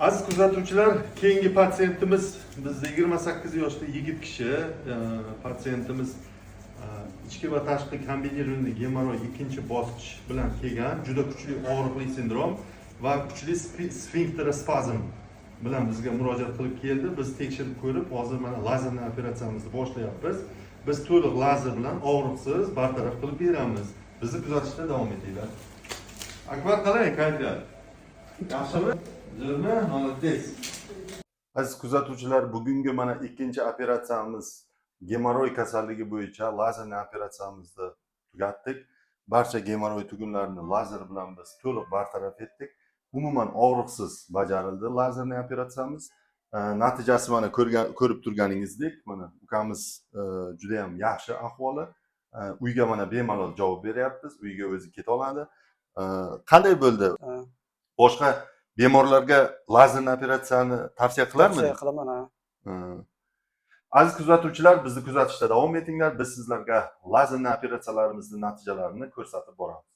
Aziz kuzatuvchilar, keyingi patsiyentimiz bizda 28 yoshli yigit kishi. Patsiyentimiz ichki va tashqi kombinirованный gemoroy ikkinchi bosqich bilan kelgan. Juda kuchli og'riqli sindrom va kuchli sfinkterospazm bilan bizga murojaat qilib keldi. Biz tekshirib ko'rib, hozir mana lazerli operatsiyamizni boshlayapmiz. Biz to'liq lazer bilan og'riqsiz bartaraf qilib beramiz. Bizni kuzatishda davom etinglar. Akbar, qalay, kayfiyat? Yaxshimi? Jurmi? Молодец. Aziz kuzatuvchilar, bugungi mana ikkinchi operatsiyamiz gemoroy kasalligi bo'yicha lazerli operatsiyamizni tugatdik. Barcha gemoroy tugunlarini lazer bilan biz to'liq bartaraf etdik. Umuman og'riqsiz bajarildi lazerli operatsiyamiz. Natijasi mana ko'rib turganingizdek, mana ukamiz juda ham yaxshi ahvoli. Uyga mana bemalol javob beryapmiz, uyga o'zi keta oladi. Qanday bo'ldi? Boshqa bemorlarga lazerli operatsiyani tavsiya qilarmisiz? Tavsiya qilaman. Aziz kuzatuvchilar, bizni kuzatishda davom etinglar. Biz sizlarga lazerli operatsiyalarimizning natijalarini ko'rsatib boramiz.